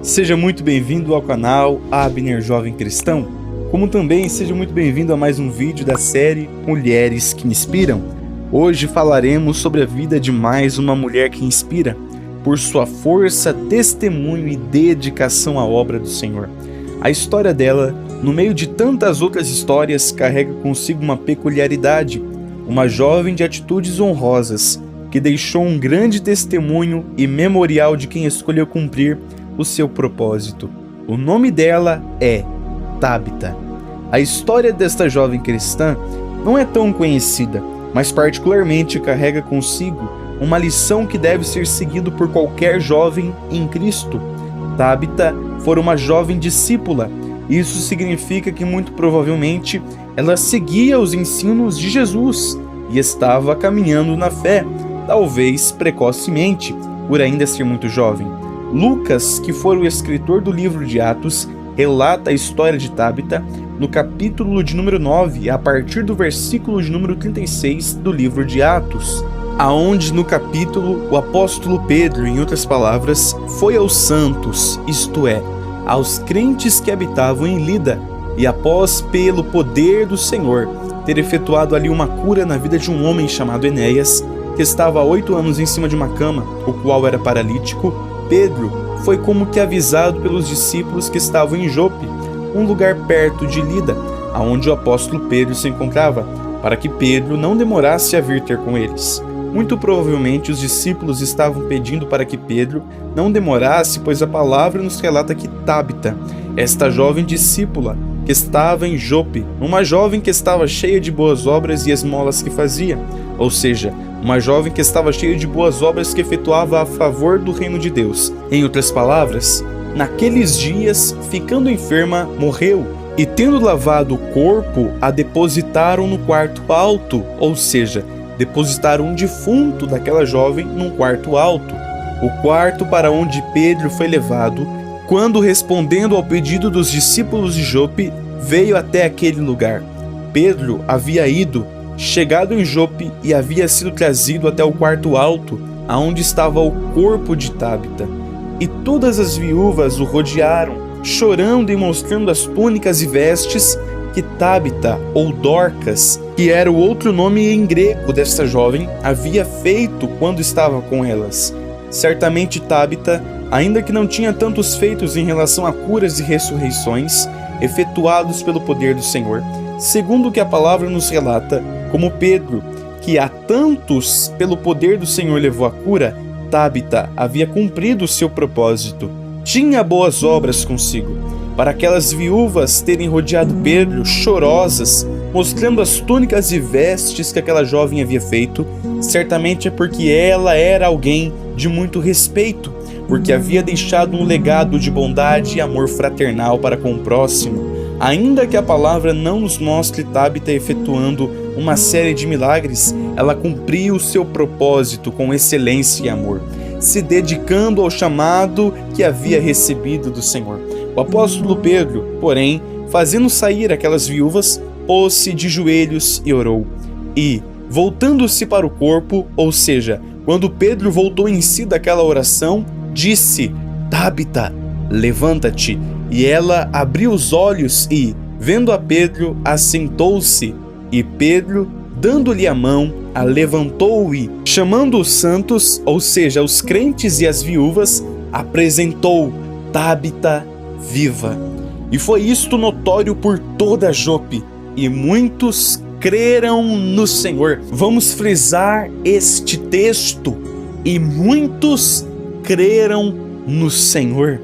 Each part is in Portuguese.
Seja muito bem-vindo ao canal Abner Jovem Cristão, como também seja muito bem-vindo a mais um vídeo da série Mulheres que Inspiram. Hoje falaremos sobre a vida de mais uma mulher que inspira, por sua força, testemunho e dedicação à obra do Senhor. A história dela, no meio de tantas outras histórias, carrega consigo uma peculiaridade, uma jovem de atitudes honrosas, que deixou um grande testemunho e memorial de quem escolheu cumprir o seu propósito. O nome dela é Tabita. A história desta jovem cristã não é tão conhecida, mas particularmente carrega consigo uma lição que deve ser seguido por qualquer jovem em Cristo. Tabita foi uma jovem discípula. Isso significa que muito provavelmente ela seguia os ensinos de Jesus e estava caminhando na fé, talvez precocemente, por ainda ser muito jovem. Lucas, que foi o escritor do livro de Atos, relata a história de Tabita no capítulo de número 9, a partir do versículo de número 36 do livro de Atos, aonde no capítulo o apóstolo Pedro, em outras palavras, foi aos santos, isto é, aos crentes que habitavam em Lida, e após, pelo poder do Senhor, ter efetuado ali uma cura na vida de um homem chamado Enéas, que estava há 8 anos em cima de uma cama, o qual era paralítico, Pedro foi como que avisado pelos discípulos que estavam em Jope, um lugar perto de Lida, aonde o apóstolo Pedro se encontrava, para que Pedro não demorasse a vir ter com eles. Muito provavelmente os discípulos estavam pedindo para que Pedro não demorasse, pois a palavra nos relata que Tabita, esta jovem discípula, que estava em Jope, uma jovem que estava cheia de boas obras e esmolas que fazia, ou seja, uma jovem que estava cheia de boas obras que efetuava a favor do reino de Deus. Em outras palavras, naqueles dias, ficando enferma, morreu, e tendo lavado o corpo, a depositaram no quarto alto, ou seja, depositaram um defunto daquela jovem num quarto alto, o quarto para onde Pedro foi levado, quando, respondendo ao pedido dos discípulos de Jope, veio até aquele lugar. Pedro havia chegado em Jope e havia sido trazido até o quarto alto, aonde estava o corpo de Tabita. E todas as viúvas o rodearam, chorando e mostrando as túnicas e vestes que Tabita, ou Dorcas, que era o outro nome em grego desta jovem, havia feito quando estava com elas. Certamente Tabita, ainda que não tinha tantos feitos em relação a curas e ressurreições, efetuados pelo poder do Senhor, segundo o que a palavra nos relata, como Pedro, que a tantos pelo poder do Senhor levou a cura, Tabita havia cumprido o seu propósito. Tinha boas obras consigo, para aquelas viúvas terem rodeado Pedro, chorosas, mostrando as túnicas e vestes que aquela jovem havia feito, certamente é porque ela era alguém de muito respeito, porque havia deixado um legado de bondade e amor fraternal para com o próximo. Ainda que a palavra não nos mostre Tabita efetuando uma série de milagres, ela cumpriu o seu propósito com excelência e amor, se dedicando ao chamado que havia recebido do Senhor. O apóstolo Pedro, porém, fazendo sair aquelas viúvas, pôs-se de joelhos e orou. E, voltando-se para o corpo, ou seja, quando Pedro voltou em si daquela oração, disse: Tabita, levanta-te. E ela abriu os olhos e, vendo a Pedro, assentou-se. E Pedro, dando-lhe a mão, a levantou e, chamando os santos, ou seja, os crentes e as viúvas, apresentou Tabita viva. E foi isto notório por toda Jope, e muitos creram no Senhor. Vamos frisar este texto: e muitos creram no Senhor.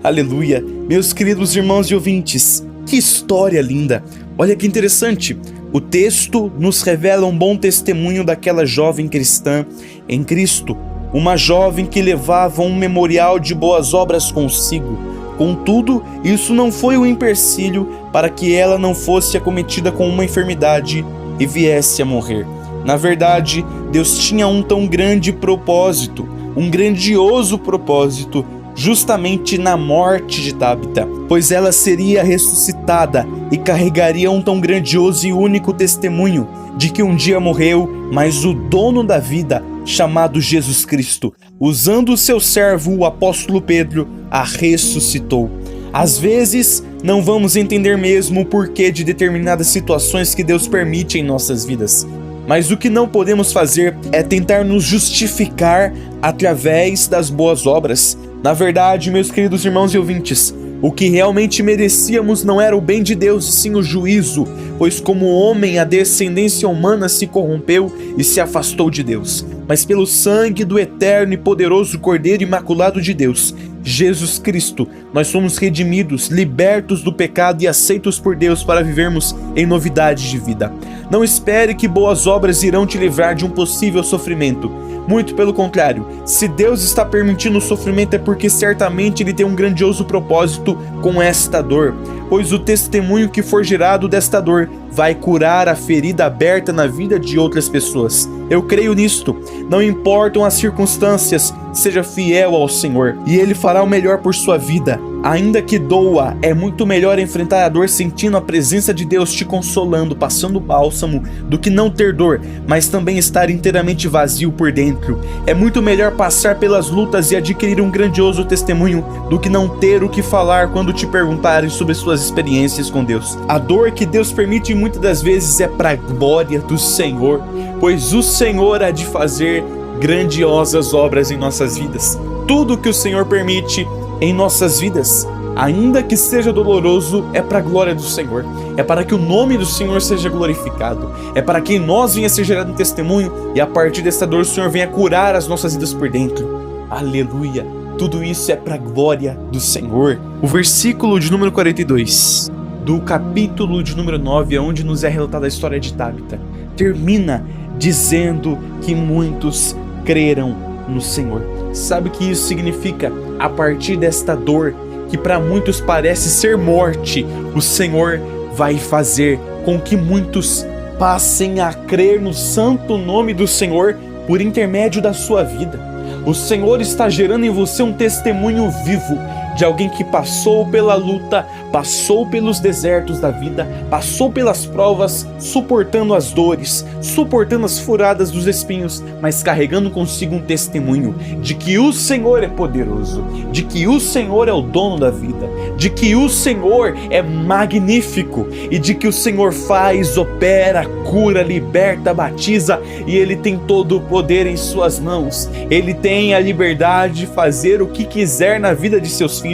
Aleluia! Meus queridos irmãos e ouvintes, que história linda! Olha que interessante, o texto nos revela um bom testemunho daquela jovem cristã em Cristo, uma jovem que levava um memorial de boas obras consigo. Contudo, isso não foi um empecilho para que ela não fosse acometida com uma enfermidade e viesse a morrer. Na verdade, Deus tinha um tão grande propósito, um grandioso propósito, justamente na morte de Tabita, pois ela seria ressuscitada e carregaria um tão grandioso e único testemunho de que um dia morreu, mas o dono da vida chamado Jesus Cristo, usando o seu servo, o apóstolo Pedro, a ressuscitou. Às vezes, não vamos entender mesmo o porquê de determinadas situações que Deus permite em nossas vidas. Mas o que não podemos fazer é tentar nos justificar através das boas obras. Na verdade, meus queridos irmãos e ouvintes, o que realmente merecíamos não era o bem de Deus, e sim o juízo, pois como homem a descendência humana se corrompeu e se afastou de Deus. Mas pelo sangue do eterno e poderoso Cordeiro Imaculado de Deus, Jesus Cristo, nós somos redimidos, libertos do pecado e aceitos por Deus para vivermos em novidade de vida. Não espere que boas obras irão te livrar de um possível sofrimento. Muito pelo contrário, se Deus está permitindo o sofrimento é porque certamente Ele tem um grandioso propósito com esta dor, pois o testemunho que for gerado desta dor vai curar a ferida aberta na vida de outras pessoas. Eu creio nisto. Não importam as circunstâncias, seja fiel ao Senhor e Ele fará o melhor por sua vida. Ainda que doa, é muito melhor enfrentar a dor sentindo a presença de Deus te consolando, passando bálsamo, do que não ter dor, mas também estar inteiramente vazio por dentro. É muito melhor passar pelas lutas e adquirir um grandioso testemunho do que não ter o que falar quando te perguntarem sobre suas experiências com Deus. A dor que Deus permite muitas das vezes é para a glória do Senhor, pois o Senhor há de fazer grandiosas obras em nossas vidas. Tudo que o Senhor permite em nossas vidas, ainda que seja doloroso, é para a glória do Senhor, é para que o nome do Senhor seja glorificado, é para que em nós venha ser gerado um testemunho e a partir desta dor o Senhor venha curar as nossas vidas por dentro. Aleluia! Tudo isso é para a glória do Senhor. O versículo de número 42 do capítulo de número 9, onde nos é relatada a história de Tábita, termina dizendo que muitos creram no Senhor. Sabe o que isso significa? A partir desta dor, que para muitos parece ser morte, o Senhor vai fazer com que muitos passem a crer no santo nome do Senhor por intermédio da sua vida. O Senhor está gerando em você um testemunho vivo de alguém que passou pela luta, passou pelos desertos da vida, passou pelas provas, suportando as dores, suportando as furadas dos espinhos, mas carregando consigo um testemunho de que o Senhor é poderoso, de que o Senhor é o dono da vida, de que o Senhor é magnífico e de que o Senhor faz, opera, cura, liberta, batiza e Ele tem todo o poder em suas mãos. Ele tem a liberdade de fazer o que quiser na vida de seus filhos,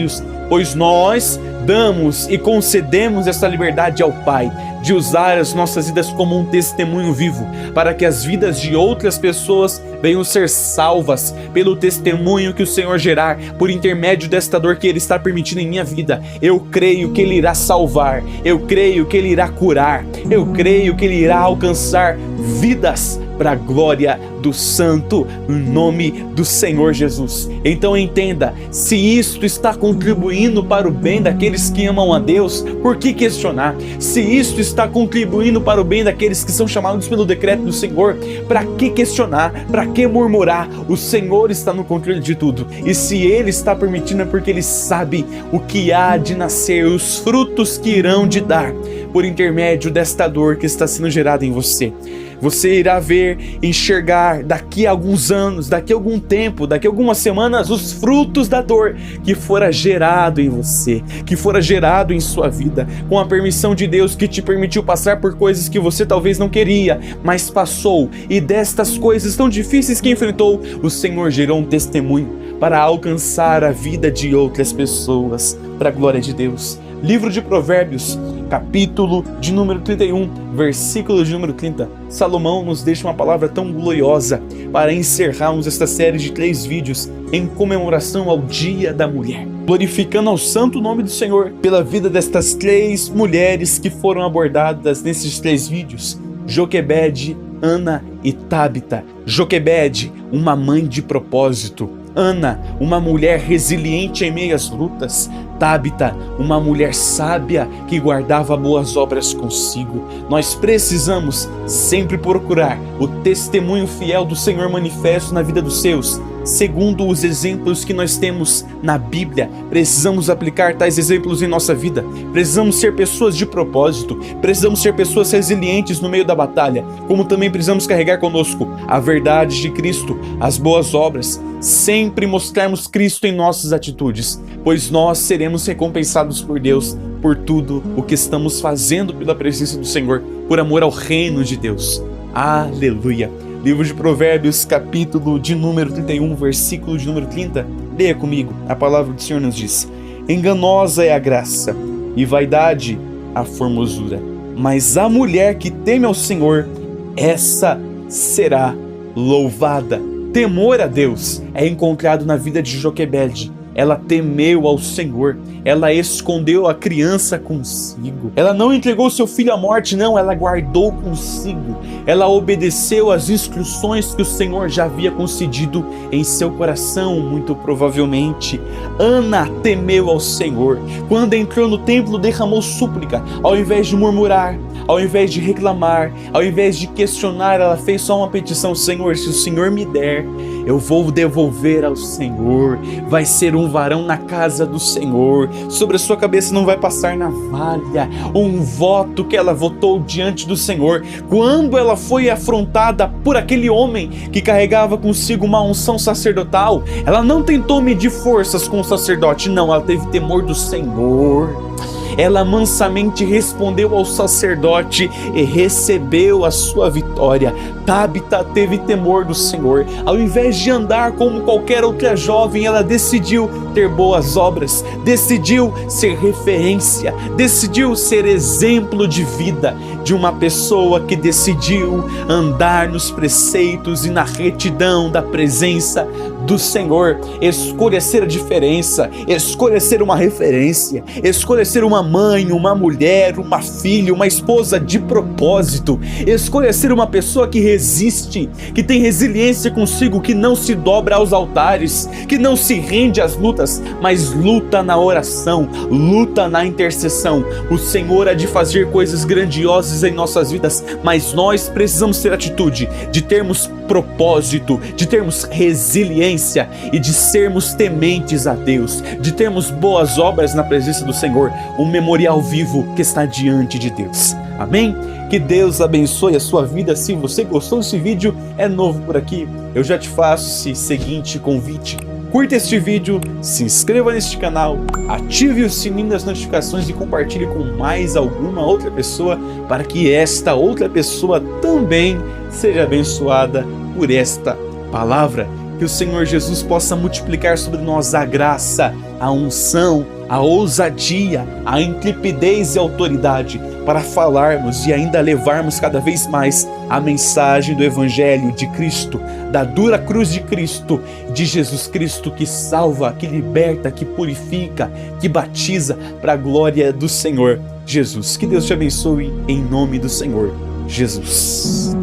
pois nós damos e concedemos essa liberdade ao Pai, de usar as nossas vidas como um testemunho vivo, para que as vidas de outras pessoas venham ser salvas pelo testemunho que o Senhor gerar, por intermédio desta dor que Ele está permitindo em minha vida. Eu creio que Ele irá salvar, eu creio que Ele irá curar, eu creio que Ele irá alcançar vidas para a glória do santo nome do Senhor Jesus. Então entenda, se isto está contribuindo para o bem daqueles que amam a Deus, por que questionar? Se isto está contribuindo para o bem daqueles que são chamados pelo decreto do Senhor, para que questionar? Para que murmurar? O Senhor está no controle de tudo, e se Ele está permitindo é porque Ele sabe o que há de nascer, os frutos que irão de dar por intermédio desta dor que está sendo gerada em você. Você irá ver, enxergar daqui a alguns anos, daqui a algum tempo, daqui a algumas semanas, os frutos da dor que fora gerado em você, que fora gerado em sua vida, com a permissão de Deus que te permitiu passar por coisas que você talvez não queria, mas passou, e destas coisas tão difíceis que enfrentou, o Senhor gerou um testemunho para alcançar a vida de outras pessoas, para a glória de Deus. Livro de Provérbios, capítulo de número 31, versículo de número 30. Salomão nos deixa uma palavra tão gloriosa para encerrarmos esta série de 3 vídeos em comemoração ao Dia da Mulher, glorificando ao santo nome do Senhor pela vida destas 3 mulheres que foram abordadas nesses 3 vídeos: Joquebede, Ana e Tábita. Joquebede, uma mãe de propósito. Ana, uma mulher resiliente em meio às lutas. Tábita, uma mulher sábia que guardava boas obras consigo. Nós precisamos sempre procurar o testemunho fiel do Senhor manifesto na vida dos seus. Segundo os exemplos que nós temos na Bíblia, precisamos aplicar tais exemplos em nossa vida. Precisamos ser pessoas de propósito, precisamos ser pessoas resilientes no meio da batalha, como também precisamos carregar conosco a verdade de Cristo, as boas obras, sempre mostrarmos Cristo em nossas atitudes, pois nós seremos recompensados por Deus por tudo o que estamos fazendo pela presença do Senhor, por amor ao reino de Deus. Aleluia! Livro de Provérbios, capítulo de número 31, versículo de número 30. Leia comigo, a palavra do Senhor nos diz: enganosa é a graça, e vaidade a formosura, mas a mulher que teme ao Senhor, essa será louvada. Temor a Deus é encontrado na vida de Joquebede. Ela temeu ao Senhor, ela escondeu a criança consigo. Ela não entregou seu filho à morte, não, ela guardou consigo. Ela obedeceu às instruções que o Senhor já havia concedido em seu coração, muito provavelmente. Ana temeu ao Senhor. Quando entrou no templo, derramou súplica. Ao invés de murmurar, ao invés de reclamar, ao invés de questionar, ela fez só uma petição: Senhor, se o Senhor me der, eu vou devolver ao Senhor. Vai ser um varão na casa do Senhor. Sobre a sua cabeça não vai passar navalha. Um voto que ela votou diante do Senhor. Quando ela foi afrontada por aquele homem que carregava consigo uma unção sacerdotal, ela não tentou medir forças com o sacerdote, não, ela teve temor do Senhor. Ela mansamente respondeu ao sacerdote e recebeu a sua vitória. Tábita teve temor do Senhor. Ao invés de andar como qualquer outra jovem, ela decidiu ter boas obras, decidiu ser referência, decidiu ser exemplo de vida de uma pessoa que decidiu andar nos preceitos e na retidão da presença do Senhor. Escolha ser a diferença, escolha ser uma referência, escolha ser uma mãe, uma mulher, uma filha, uma esposa de propósito. Escolha ser uma pessoa que resiste, que tem resiliência consigo, que não se dobra aos altares, que não se rende às lutas, mas luta na oração, luta na intercessão. O Senhor há de fazer coisas grandiosas em nossas vidas, mas nós precisamos ter atitude de termos propósito, de termos resiliência e de sermos tementes a Deus, de termos boas obras na presença do Senhor, um memorial vivo que está diante de Deus. Amém? Que Deus abençoe a sua vida. Se você gostou desse vídeo, é novo por aqui, eu já te faço esse seguinte convite: curta este vídeo, se inscreva neste canal, ative o sininho das notificações e compartilhe com mais alguma outra pessoa, para que esta outra pessoa também seja abençoada por esta palavra. Que o Senhor Jesus possa multiplicar sobre nós a graça, a unção, a ousadia, a intrepidez e a autoridade para falarmos e ainda levarmos cada vez mais a mensagem do Evangelho de Cristo, da dura cruz de Cristo, de Jesus Cristo, que salva, que liberta, que purifica, que batiza, para a glória do Senhor Jesus. Que Deus te abençoe em nome do Senhor Jesus.